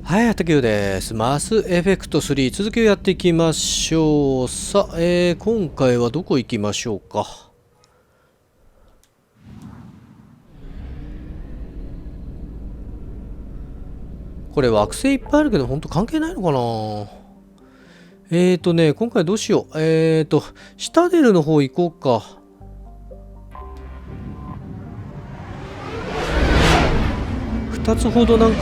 はい、HataQです。マスエフェクト3続きをやっていきましょう。さあ、今回はどこ行きましょうか。これ惑星いっぱいあるけど本当関係ないのかな。今回どうしよう。シタデルの方行こうか。2つほどなん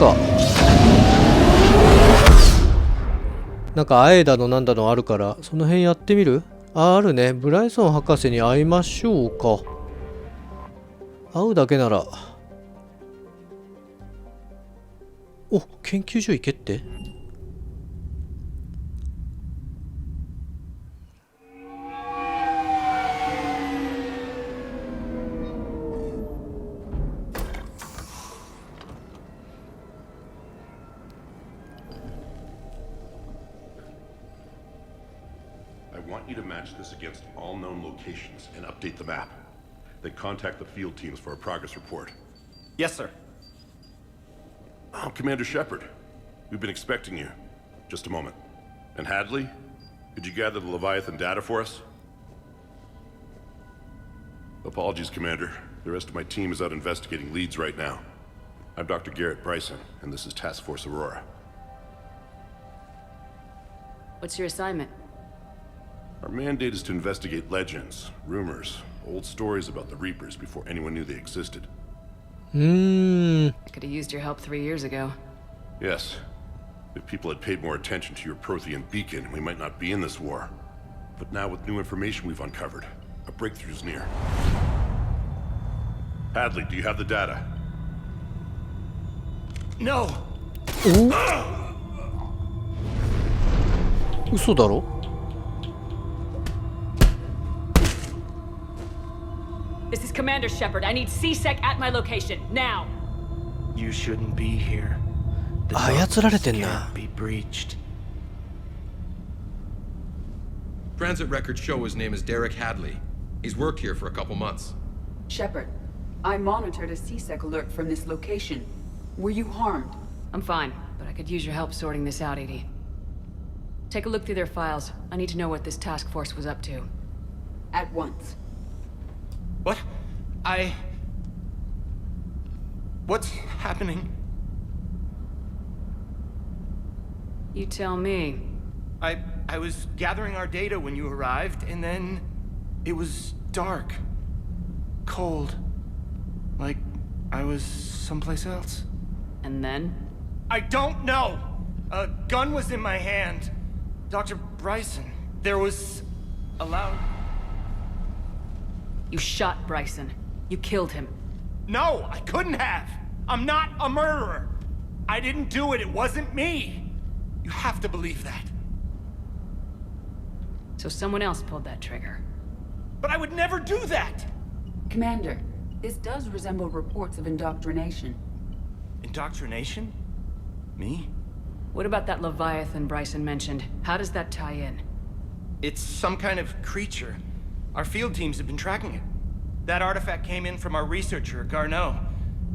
か会えだのなんだのあるから、その辺やってみる？あるね。ブライソン博士に会いましょうか。会うだけなら。お、研究所行けって？I want you to match this against all known locations and update the map. Then contact the field teams for a progress report. Yes, sir. Oh, Commander Shepard. We've been expecting you. Just a moment. And Hadley, could you gather the Leviathan data for us? Apologies, Commander. The rest of my team is out investigating leads right now. I'm Dr. Garrett Bryson, and this is Task Force Aurora. What's your assignment? Our mandate is to investigate legends, rumors, old stories about the Reapers before anyone knew they existed. Could have used your help 3 years ago. Yes. If people had paid more attention to your Prothean beacon, we might not be in this war. But now with new information we've uncovered, a breakthrough is near. Hadley, do you have the data? No! 嘘だろ？This is Commander Shepard. I need C-Sec at my location, now! You shouldn't be here. The 操られてん darkness な。 can't be breached. Transit records show his name is Derek Hadley. He's worked here for a couple months. Shepard, I monitored a C-Sec alert from this location. Were you harmed? I'm fine, but I could use your help sorting this out, Edie. Take a look through their files. I need to know what this task force was up to. At once. What? What's happening? You tell me. I was gathering our data when you arrived, and then it was dark. Cold. Like I was someplace else. And then? I don't know! A gun was in my hand. Dr. Bryson, there was a loud... You shot Bryson. You killed him. No, I couldn't have! I'm not a murderer! I didn't do it, it wasn't me! You have to believe that. So someone else pulled that trigger. But I would never do that! Commander, this does resemble reports of indoctrination. Indoctrination? Me? What about that Leviathan Bryson mentioned? How does that tie in? It's some kind of creature. Our field teams have been tracking it. That artifact came in from our researcher, Garneau.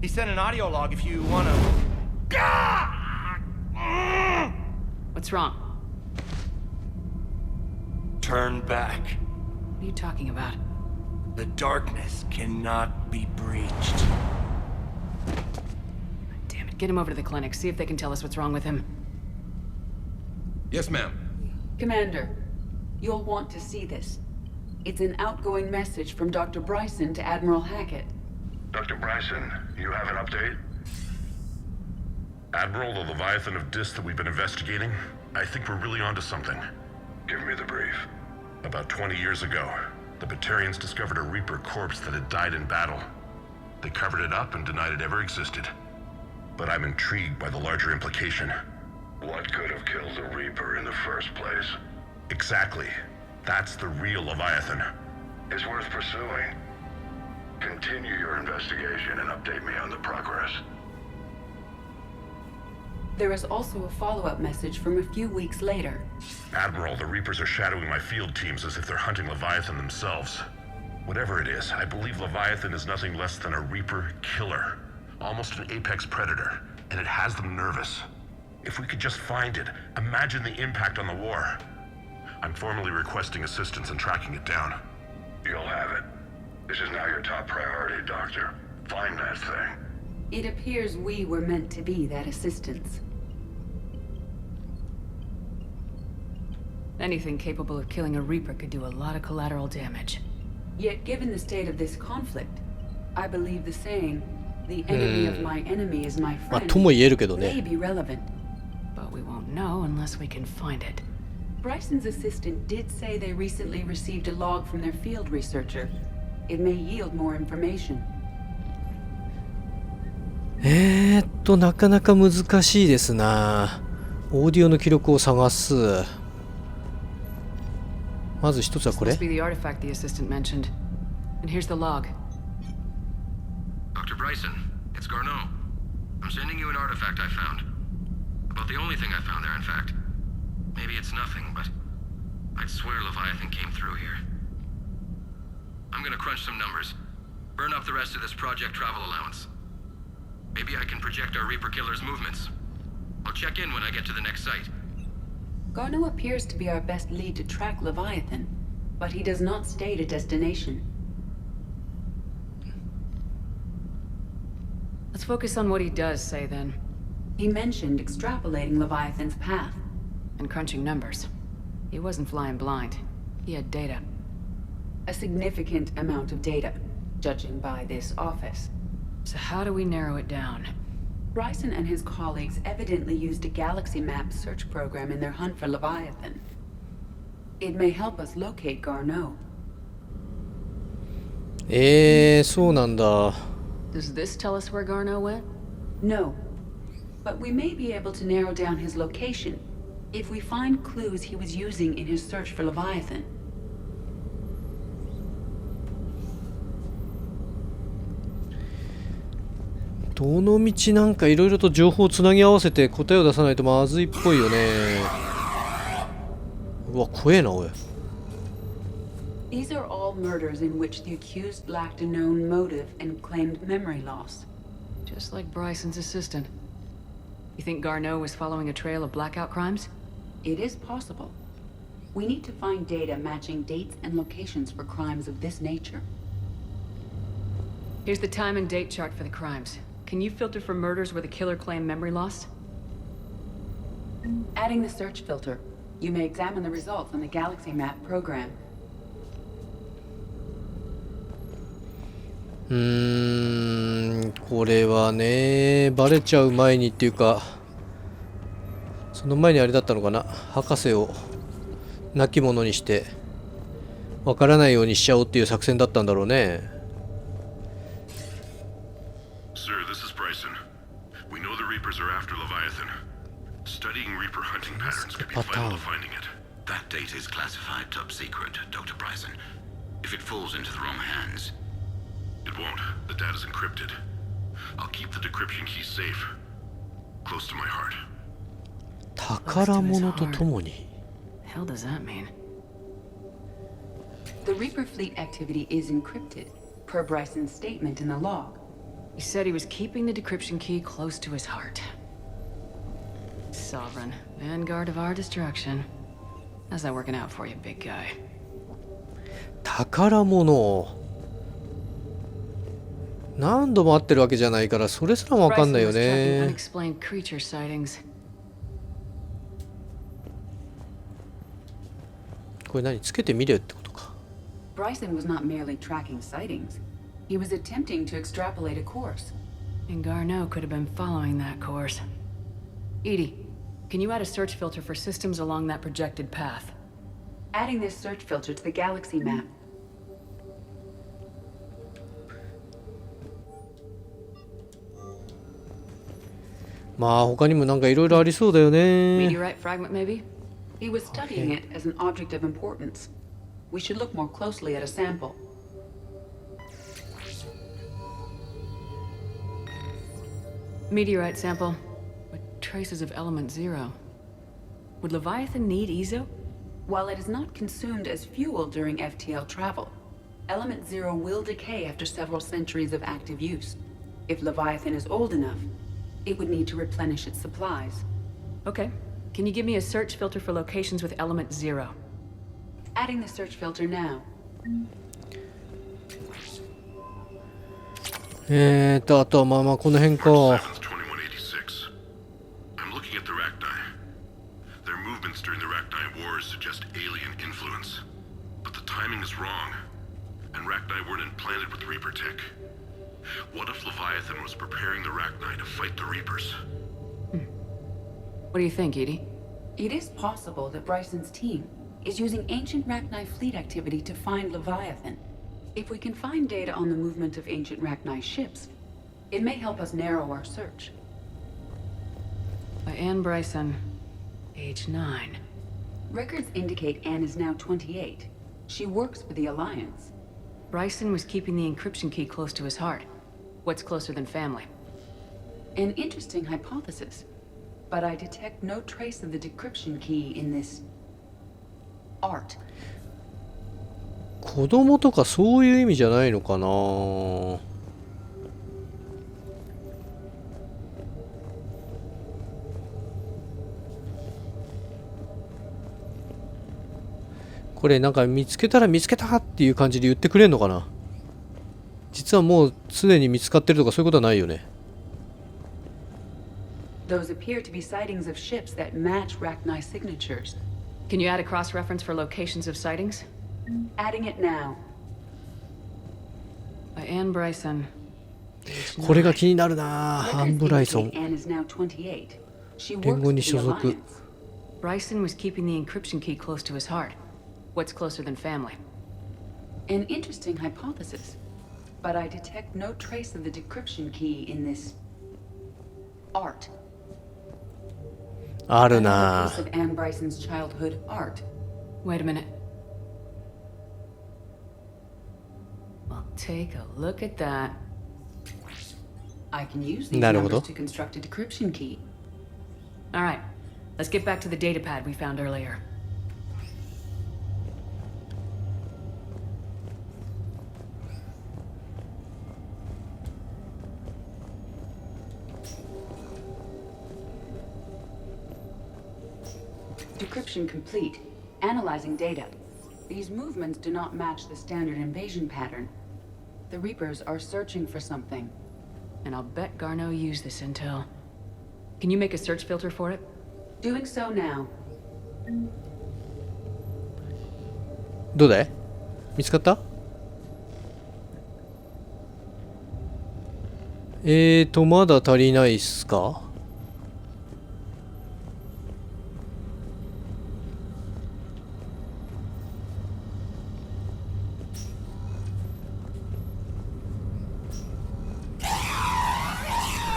He sent an audio log if you wanna... What's wrong? Turn back. What are you talking about? The darkness cannot be breached. Damn it, get him over to the clinic. See if they can tell us what's wrong with him. Yes, ma'am. Commander, you'll want to see this. It's an outgoing message from Dr. Bryson to Admiral Hackett. Dr. Bryson, you have an update? Admiral, the Leviathan of Dis that we've been investigating, I think we're really onto something. Give me the brief. About 20 years ago, the Batarians discovered a Reaper corpse that had died in battle. They covered it up and denied it ever existed. But I'm intrigued by the larger implication. What could have killed the Reaper in the first place? Exactly. That's the real Leviathan. It's worth pursuing. Continue your investigation and update me on the progress. There is also a follow-up message from a few weeks later. Admiral, the Reapers are shadowing my field teams as if they're hunting Leviathan themselves. Whatever it is, I believe Leviathan is nothing less than a Reaper killer. Almost an apex predator, and it has them nervous. If we could just find it, imagine the impact on the war. I'm formally requesting assistance in tracking it down. You'll have it. This is now your top priority, Doctor. Find that thing. It appears we were meant to be that assistance. Anything capable of killing a Reaper could do a lot of collateral damage. Yet given the state of this conflict, I believe the saying, the enemy of my enemy is my まあ friend, とも言えるけど may ね。 be relevant. But we won't know unless we can find it. Bryson's assistant did say they recently received a log from their field researcher. It may yield more information. なかなか難しいですな。オーディオの記録を探す。まず一つは This これ must be the artifact the assistant mentioned. And here's the log. Dr. Bryson, it's Garneau. I'm sending you an artifact I found. About the only thing I found there, in fact. Maybe it's nothing, but I'd swear Leviathan came through here. I'm gonna crunch some numbers. Burn up the rest of this project travel allowance. Maybe I can project our Reaper killer's movements. I'll check in when I get to the next site. Garneau appears to be our best lead to track Leviathan, but he does not state a destination. Let's focus on what he does say then. He mentioned extrapolating Leviathan's path. And crunching numbers. He wasn't flying blind. He had data. A significant amount of data, judging by this office. So how do we narrow it down? Bryson and his colleagues evidently used a galaxy map search program in their hunt for Leviathan. It may help us locate Garneau. そうなんだ。 Does this tell us where Garneau went? No, but we may be able to narrow down his location if we find clues he was using in his search for Leviathan. どの道なんかいろいろと情報をつなぎ合わせて答えを出さないとまずいっぽいよね。うわ、怖えなおい。These are all murders in which the accused lacked a known motive and claimed memory loss. Just like Bryson's assistant. You think Garneau was following a trail of blackout crimes? It is possible. We need to find data matching dates and locations for crimes of this nature. Here's the time and date chart for the crimes. Can you filter for murders where the killer claimed memory loss? Adding the search filter, you may examine the results on the galaxy map program. これはね、バレちゃう前にっていうか、その前にあれだったのかな、博士を亡き者にしてわからないようにしちゃおうっていう作戦だったんだろうね。Sir, this is Bryson. We know the Reapers are after Leviathan. Studying Reaper hunting patterns could be vital to finding it. That data is classified top secret, Dr. Bryson. If it falls into the wrong hands... It won't. The data's encrypted. I'll keep the decryption key safe. Close to my heart. 宝物とともに。 Hell does that mean? The Reaper fleet activity is encrypted, per Bryson's statement in the log. He said he was keeping the decryption key close to his heart. Sovereign, vanguard of our destruction. How's that working out for you, big guy? 宝物。何度も会ってるわけじゃないからそれすらもわかんないよ Bryson was tracking ね。 unexplained creature sightings. これ何つけてみるってことか。 Bryson was not merely tracking sightings. He was attempting to extrapolate a course. And Garneau could have been following that course. Edie, can you add a search filter for systems along that projected path? Adding this search filter to the galaxy map. まあ他にもなんかいろいろありそうだよね。 Meteorite fragment, maybe? He was studying it as an object of importance. We should look more closely at a sample. Meteorite sample, with traces of element 0. Would Leviathan need Ezo? While it is not consumed as fuel during FTL travel, element 0 will decay after several centuries of active use. If Leviathan is old enough, it would need to replenish its supplies. Okay. Can you give me a search filter for locations with element 0? Adding the search filter now. あとはまあまあこの辺か。 March 7th, 2186. I'm looking at the Rachni. Their movements during the Rachni Wars suggest alien influence. But the timing is wrong. And Rachni weren't implanted with Reaper tech. What if Leviathan was preparing the Rachni to fight the Reapers? What do you think, Edie? It is possible that Bryson's team is using ancient Rachni fleet activity to find Leviathan. If we can find data on the movement of ancient Rachni ships, it may help us narrow our search. By Anne Bryson, age 9. Records indicate Anne is now 28. She works for the Alliance. Bryson was keeping the encryption key close to his heart. What's closer than family? An interesting hypothesis, but I detect no trace of the decryption key in this art. 子供とかそういう意味じゃないのかな。これなんか見つけたら見つけたっていう感じで言ってくれんのかな。実はもうすでに見つかってるとかそういうことはないよね。Those appear to be sightings of ships that match Rachni signatures. Can you add a cross-reference for locations of sightings? Adding it now. By Anne Bryson, age これが 9. 気になるな。アン・ブライソン。 Anne is now 28. She 連 works 合 for に the 所属。 Alliance. Bryson was keeping the encryption key close to his heart. What's closer than family? An interesting hypothesis, but I detect no trace of the decryption key in this art. ある Another な piece。of Anne Bryson's childhood art. Wait a minute. Well, take a look at that. I can use these なるほど。 numbers to construct a decryption key. All right, let's get back to the datapad we found earlier. Decryption complete. Analyzing data. These movements do not match the standard invasion pattern. The Reapers are searching for something. And I'll bet Garneau used this intel. Can you make a search filter for it? Doing so now. どうだい？見つかった？まだ足りないっすか？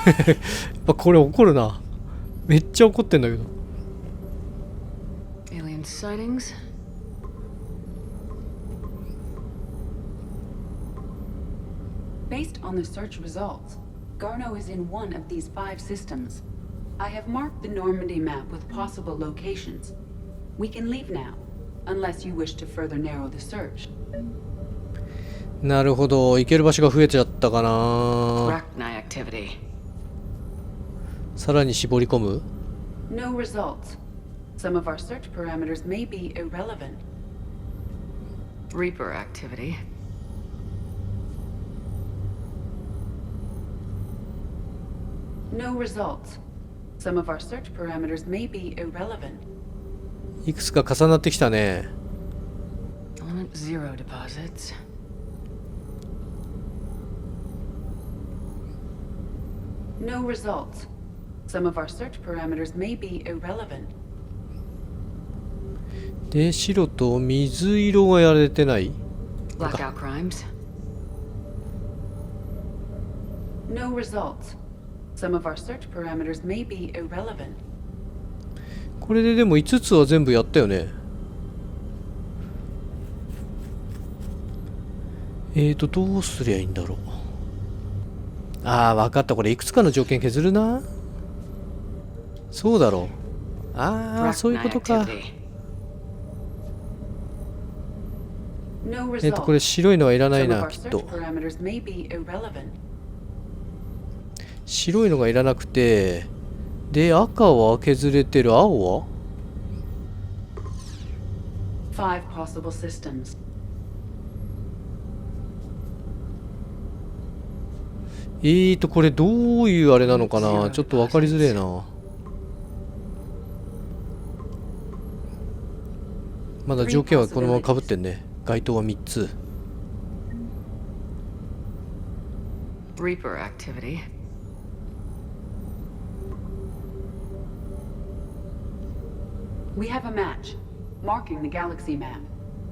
やっぱこれ怒るな。めっちゃ怒ってんだけど。Alien sightings? Based on the search results, Garneau is in one of these 5 systems. I have marked the Normandy map with possible locations. We can leave now, unless you wish to further narrow the search. なるほど。行ける場所が増えちゃったかな。 Rachni activity. さらに絞り込む？ No results. Some of our search parameters may be irrelevant. Reaper activity. No results. Some of our search parameters may be irrelevant. いくつか重なってきたね。 Element 0 deposits. No results. Some of our search parameters may be irrelevant. で、白と水色がやれてない？ Blackout crimes. No results. Some of our search parameters may be irrelevant. これででも5つは全部やったよね。どうすりゃいいんだろう。ああ、わかった。これいくつかの条件削るな。そうだろう。ああ、そういうことか。No results. これ白いのはいらない Some of な、 our きっ search と。 parameters may be irrelevant. 白いのがいらなくて、で、赤は削れてる。青は5 possible systems. これどういうあれなのかな、ちょっと分かりづれえな。まだ条件はこのまま被ってんね。該当は3つ。Reaper activity. We have a match, marking the galaxy map.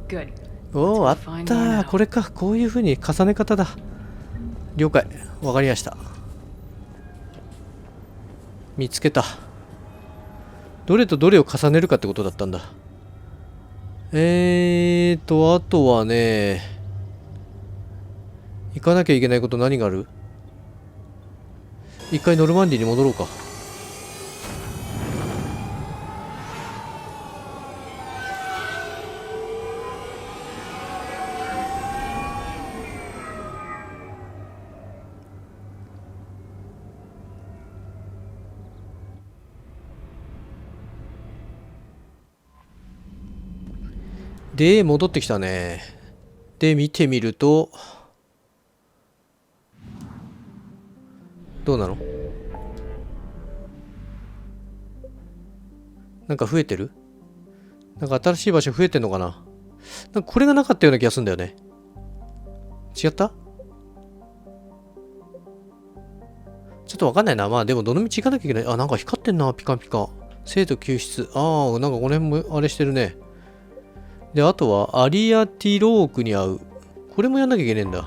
Good. おお、あったー。これか。こういう風に重ね方だ。了解。わかりました。見つけた。どれとどれを重ねるかってことだったんだ。あとはね、行かなきゃいけないこと何がある？一回ノルマンディに戻ろうか。で、戻ってきたね。で、見てみると、どうなの？なんか増えてる？なんか新しい場所増えてんのかな？なんかこれがなかったような気がするんだよね。違った？ちょっとわかんないな。まあでもどの道行かなきゃいけない。あ、なんか光ってんな。ピカピカ。生徒救出。ああ、なんかこの辺もあれしてるね。で、あとはアリアティロークに会う。これもやんなきゃいけねえんだ。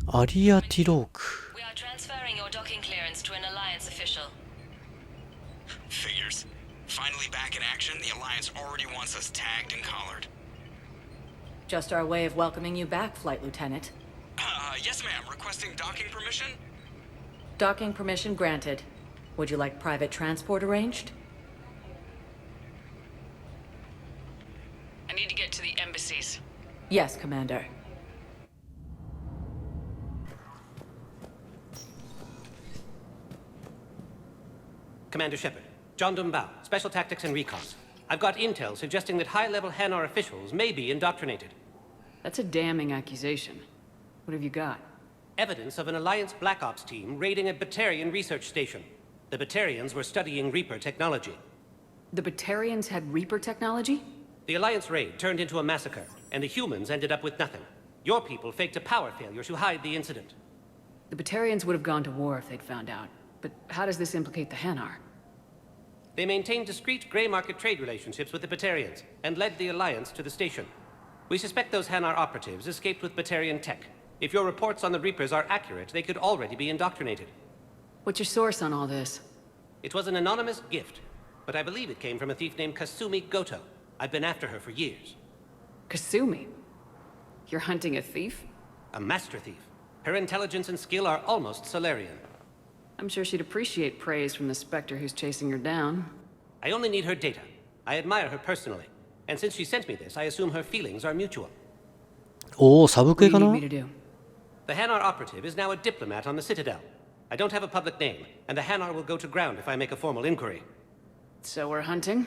アリアティローク。We are transferring your docking clearance to an Alliance official. Figures. Finally back in action, the Alliance already wants us tagged and collared. Just our way of welcoming you back, Flight Lieutenant. Yes, ma'am. Requesting docking permission? Docking permission granted. Would you like private transport arranged? I need to get to the embassies. Yes, Commander. Commander Shepard, John Dumbao, Special Tactics and Recon. I've got intel suggesting that high-level Hanar officials may be indoctrinated. That's a damning accusation. What have you got? Evidence of an Alliance Black Ops team raiding a Batarian research station. The Batarians were studying Reaper technology. The Batarians had Reaper technology? The Alliance raid turned into a massacre, and the humans ended up with nothing. Your people faked a power failure to hide the incident. The Batarians would have gone to war if they'd found out. But how does this implicate the Hanar? They maintained discreet gray market trade relationships with the Batarians, and led the Alliance to the station. We suspect those Hanar operatives escaped with Batarian tech. If your reports on the Reapers are accurate, they could already be indoctrinated. What's your source on all this? It was an anonymous gift, but I believe it came from a thief named Kasumi Goto. I've been after her for years. Kasumi? You're hunting a thief? A master thief. Her intelligence and skill are almost Solarian. I'm sure she'd appreciate praise from the Spectre who's chasing her down. I only need her data. I admire her personally. And since she sent me this, I assume her feelings are mutual. おお、サブ What 系 do か you な？ need me to do? The Hanar operative is now a diplomat on the Citadel. I don't have a public name, and the Hanar will go to ground if I make a formal inquiry. So we're hunting?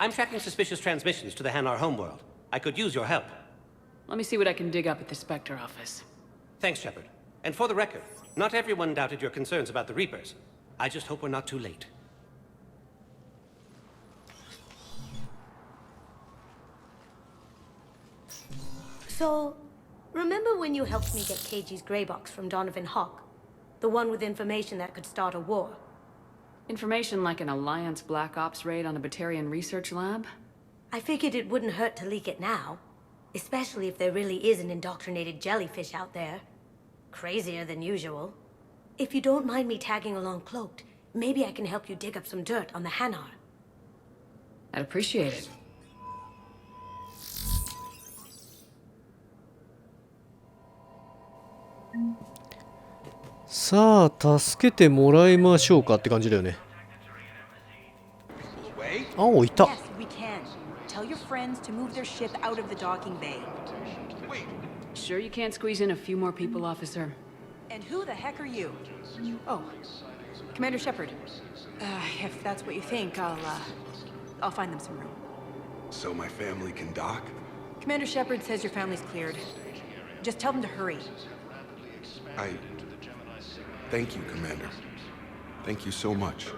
I'm tracking suspicious transmissions to the Hanar homeworld. I could use your help. Let me see what I can dig up at the Spectre office. Thanks, Shepard. And for the record, not everyone doubted your concerns about the Reapers. I just hope we're not too late. So, remember when you helped me get KG's grey box from Donovan Hawk? The one with information that could start a war? Information like an Alliance Black Ops raid on a Batarian research lab? I figured it wouldn't hurt to leak it now. Especially if there really is an indoctrinated jellyfish out there. Crazier than usual. If you don't mind me tagging along cloaked, maybe I can help you dig up some dirt on the Hanar. I'd appreciate it. さあ、助けてもらいましょうかって感じだよね。青いた。 Yes, we can. Tell your friend friends to move their ship out of the docking bay. Wait, Sure you can't squeeze in a few more people, officer? And who the heck are you? Oh, Commander Shepard. If that's what you think, I'll find them some room. So my family can dock? Commander Shepard says your family's cleared. Just tell them to hurry. Thank you, Commander. Thank you so much.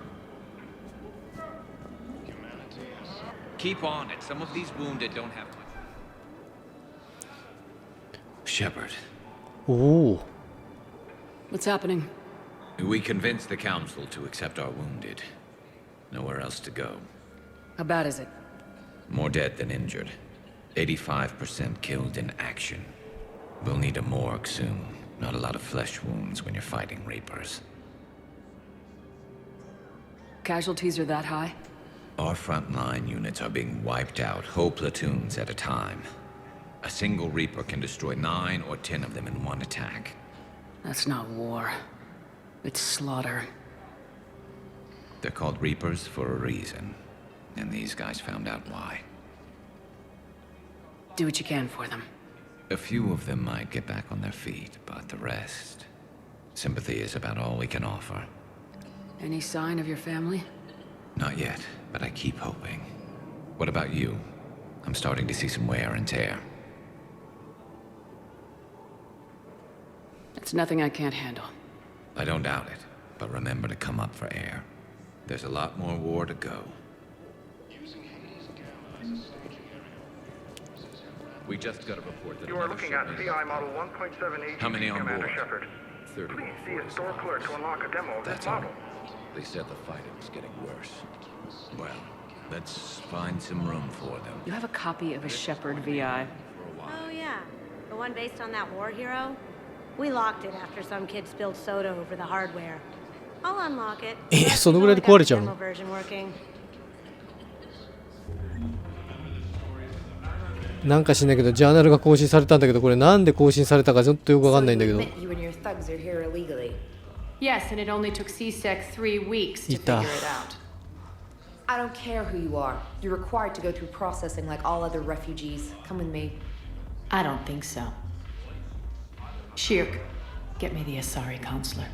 Keep on it. Some of these wounded don't have much. Shepard. Ooh. What's happening? We convinced the Council to accept our wounded. Nowhere else to go. How bad is it? More dead than injured. 85% killed in action. We'll need a morgue soon. Not a lot of flesh wounds when you're fighting Reapers. Casualties are that high? Our frontline units are being wiped out, whole platoons at a time. A single Reaper can destroy 9 or 10 of them in one attack. That's not war. It's slaughter. They're called Reapers for a reason. And these guys found out why. Do what you can for them. A few of them might get back on their feet, but the rest... Sympathy is about all we can offer. Any sign of your family? Not yet, but I keep hoping. What about you? I'm starting to see some wear and tear. It's nothing I can't handle. I don't doubt it, but remember to come up for air. There's a lot more war to go. We just got a report that you are looking at CI Model 1.78. How many on Commander board? Shepard. 30. Please see a store clerk to unlock a demo of this model. They said the fighting was getting worse. Well, let's find some room for them. You have a copy of a Shepard VI. Oh yeah, the one based on that war hero? We locked it after some kid spilled soda over the hardware. I'll unlock it. そのぐらいで壊れちゃうの? Demo version working. なんかしないけどジャーナルが更新されたんだけど、これなんで更新されたかちょっとよくわかんないんだけど。Yes, and it only took CSEC 3 weeks to figure it out. I don't care who you are. You're required to go through processing like all other refugees. Come with me. I don't think so. Shirk, get me the Asari consular.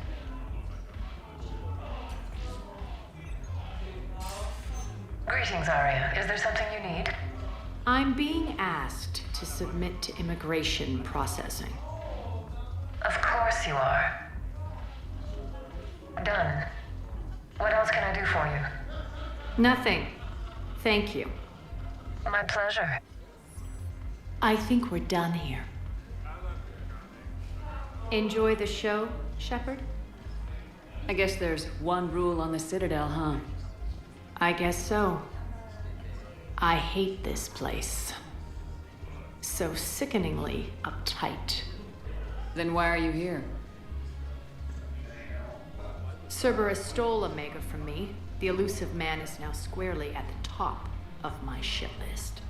Greetings, Arya. Is there something you need? I'm being asked to submit to immigration processing. Of course you are. Done. What else can I do for you? Nothing. Thank you. My pleasure. I think we're done here. Enjoy the show, Shepard? I guess there's one rule on the Citadel, huh? I guess so. I hate this place. So sickeningly uptight. Then why are you here? Cerberus stole Omega from me. The elusive man is now squarely at the top of my shit list.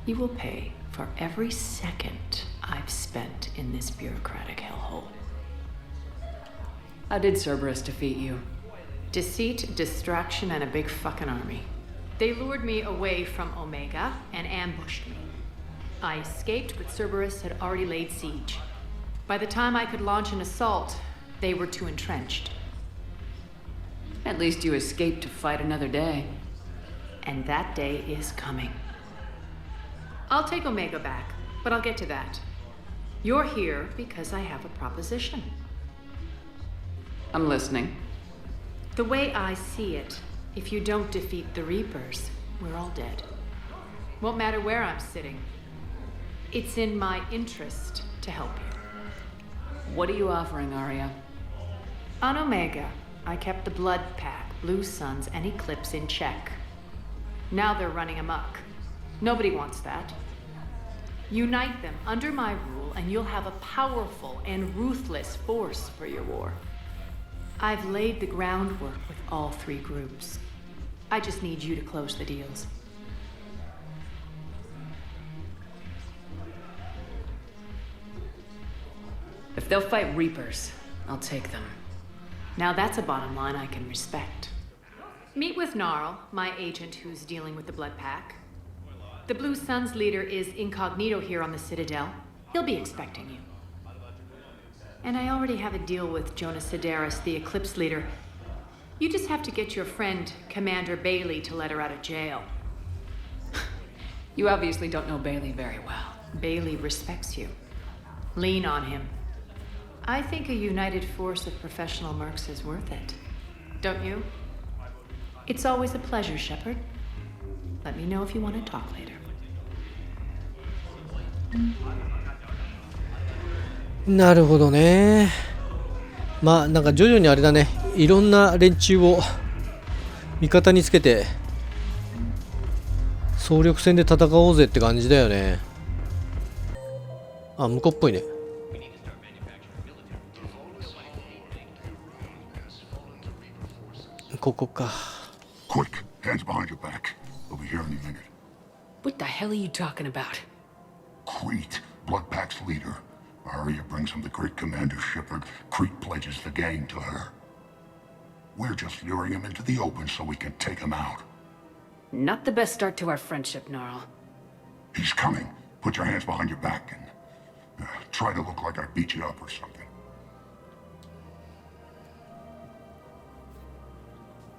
You will pay for every second I've spent in this bureaucratic hellhole. How did Cerberus defeat you? Deceit, distraction, and a big fucking army. They lured me away from Omega and ambushed me. I escaped, but Cerberus had already laid siege. By the time I could launch an assault, they were too entrenched. At least you escaped to fight another day. And that day is coming. I'll take Omega back, but I'll get to that. You're here because I have a proposition. I'm listening. The way I see it, if you don't defeat the Reapers, we're all dead. Won't matter where I'm sitting. It's in my interest to help you. What are you offering, Arya? On Omega, I kept the Blood Pack, Blue Suns, and Eclipse in check. Now they're running amok. Nobody wants that. Unite them under my rule, and you'll have a powerful and ruthless force for your war. I've laid the groundwork with all 3 groups. I just need you to close the deals. If they'll fight Reapers, I'll take them. Now that's a bottom line I can respect. Meet with Gnarl, my agent who's dealing with the Blood Pack. The Blue Sun's leader is incognito here on the Citadel. He'll be expecting you. And I already have a deal with Jonas Sedaris, the Eclipse leader. You just have to get your friend, Commander Bailey, to let her out of jail. You obviously don't know Bailey very well. Bailey respects you. Lean on him. I think a united force of professional mercs is worth it. Don't you? It's always a pleasure, Shepard. Let me know if you want to talk later. なるほどね。まあなんか徐々にあれだね、いろんな連中を味方につけて総力戦で戦おうぜって感じだよね。あ、向こうっぽいね。ここか。 Quick, hands behind your back. We'll be here in a minute. What the hell are you talking about? Crete, Bloodpack's leader. Arya brings him the great Commander Shepard. Crete pledges the gang to her. We're just luring him into the open so we can take him out. Not the best start to our friendship, Gnarl. He's coming. Put your hands behind your back and try to look like I beat you up or something.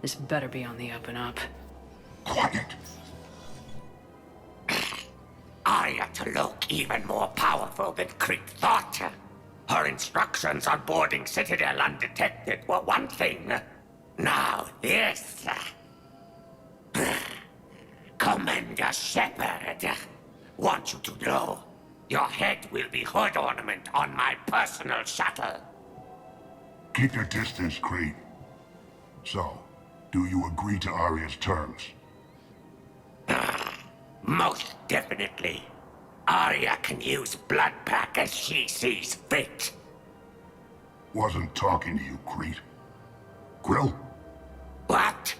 This better be on the up and up. Quiet. Arya to look even more powerful than Crete thought. Her instructions on boarding Citadel undetected were one thing. Now this. Commander Shepard, want you to know, your head will be hood ornament on my personal shuttle. Keep your distance, Crete. So, do you agree to Arya's terms? Most definitely. Arya can use Bloodpack as she sees fit. Wasn't talking to you, Crete. Grill? What?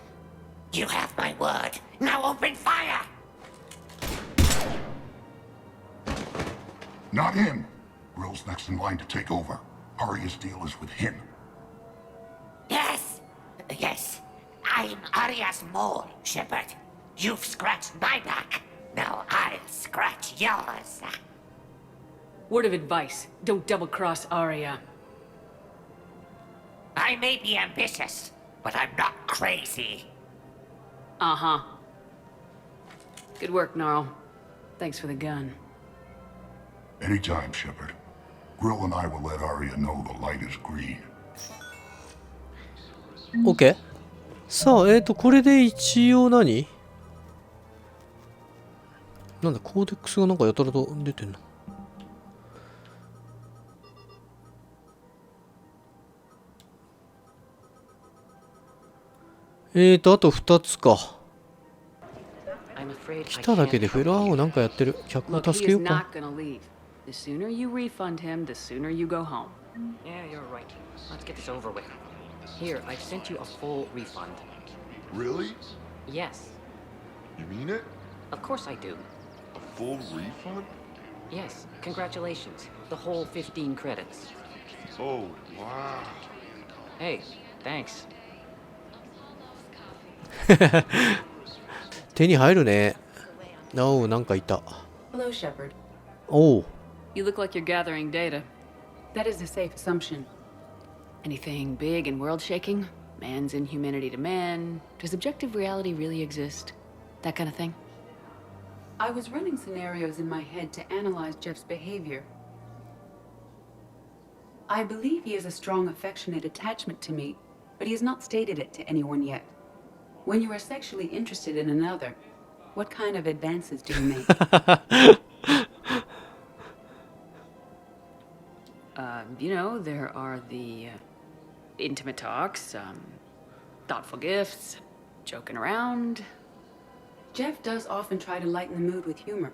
You have my word. Now open fire! Not him. Grill's next in line to take over. Arya's deal is with him. Yes. Yes. I'm Arya's mole, Shepard. You've scratched my back. Now I'll scratch yours. Word of advice, don't double-cross Arya. I may be ambitious, but I'm not crazy. Uh-huh. Good work, Gnarl. Thanks for the gun. Anytime, Shepard. Grill and I will let Arya know the light is green. OK。さあ、これで一応何なんだ、コーデックスがなんかやたらと出てんな。あと2つか。来ただけでフラーをなんかやってる。客を助けようか。The sooner you refund him, the sooner you go home. Yeah, you're right. Let's get this over with. Here, I've sent you a full refund. Really? Yes. You mean it? Of course I do. A full refund? Yes, congratulations. The whole 15 credits. Oh, wow. Hey, thanks. 手に入るね。おう、なんかいた。Hello, Shepard. おう。You look like you're gathering data. That is a safe assumption. Anything big and world-shaking? Man's inhumanity to man? Does objective reality really exist? That kind of thing? I was running scenarios in my head to analyze Jeff's behavior. I believe he has a strong affectionate attachment to me, but he has not stated it to anyone yet. When you are sexually interested in another, what kind of advances do you make? You know, there are the intimate talks, thoughtful gifts, joking around. Jeff does often try to lighten the mood with humor.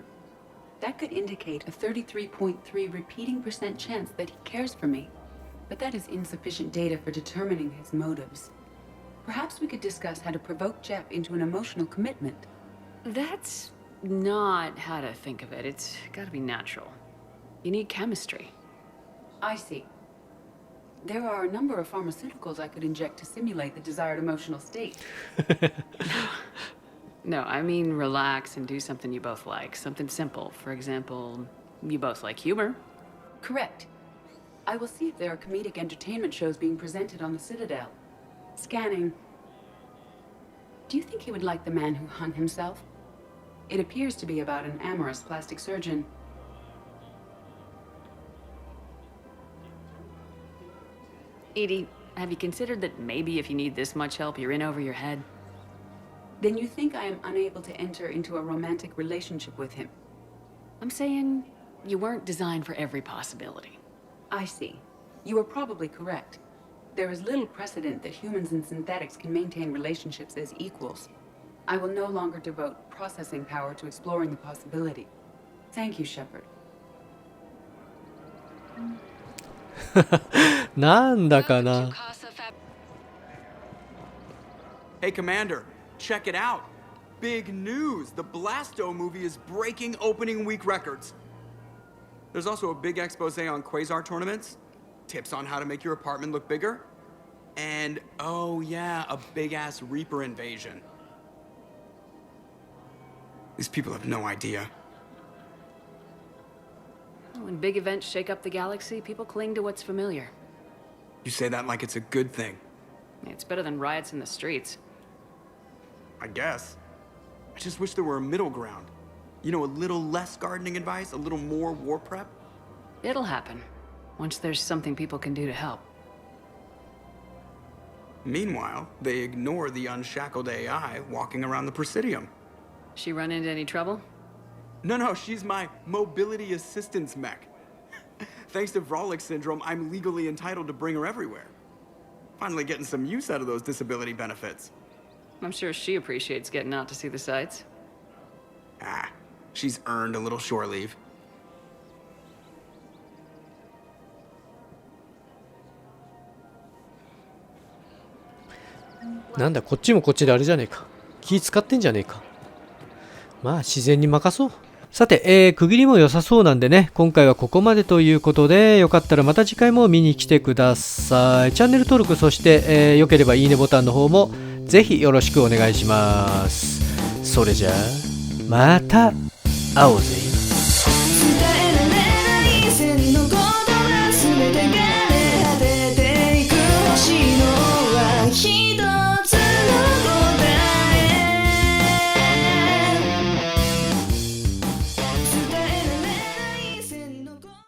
That could indicate a 33.3 repeating % chance that he cares for me. But that is insufficient data for determining his motives. Perhaps we could discuss how to provoke Jeff into an emotional commitment. That's not how to think of it. It's gotta be natural. You need chemistry. I see. There are a number of pharmaceuticals I could inject to simulate the desired emotional state. No, I mean relax and do something you both like. Something simple. For example, you both like humor. Correct. I will see if there are comedic entertainment shows being presented on the Citadel. Scanning. Do you think he would like The Man Who Hung Himself? It appears to be about an amorous plastic surgeon. Edie, have you considered that maybe if you need this much help, you're in over your head? Then you think I am unable to enter into a romantic relationship with him? I'm saying you weren't designed for every possibility. I see. You are probably correct. There is little precedent that humans and synthetics can maintain relationships as equals. I will no longer devote processing power to exploring the possibility. Thank you, Shepard. なんだかな。 Hey, Commander, check it out. Big news! The Blasto movie is breaking opening week records. There's also a big expose on quasar tournaments, tips on how to make your apartment look bigger, and, oh yeah, a big-ass Reaper invasion. These people have no idea. When big events shake up the galaxy, people cling to what's familiar. You say that like it's a good thing. It's better than riots in the streets. I guess. I just wish there were a middle ground. You know, a little less gardening advice, a little more war prep. It'll happen, once there's something people can do to help. Meanwhile, they ignore the unshackled AI walking around the Presidium. She run into any trouble? No, she's my mobility assistance mech. Thanks to Vrolic syndrome, I'm legally entitled to bring her everywhere. Finally getting some use out of those disability benefits. I'm sure she appreciates getting out to see the sights. Ah, she's earned a little shore leave. なんだこっちもこっちであれじゃねえか。気使ってんじゃねえか。まあ自然に任そう。さて、区切りも良さそうなんでね、今回はここまでということで、よかったらまた次回も見に来てください。チャンネル登録、そして、良ければいいねボタンの方もぜひよろしくお願いします。それじゃあまた会おうぜ。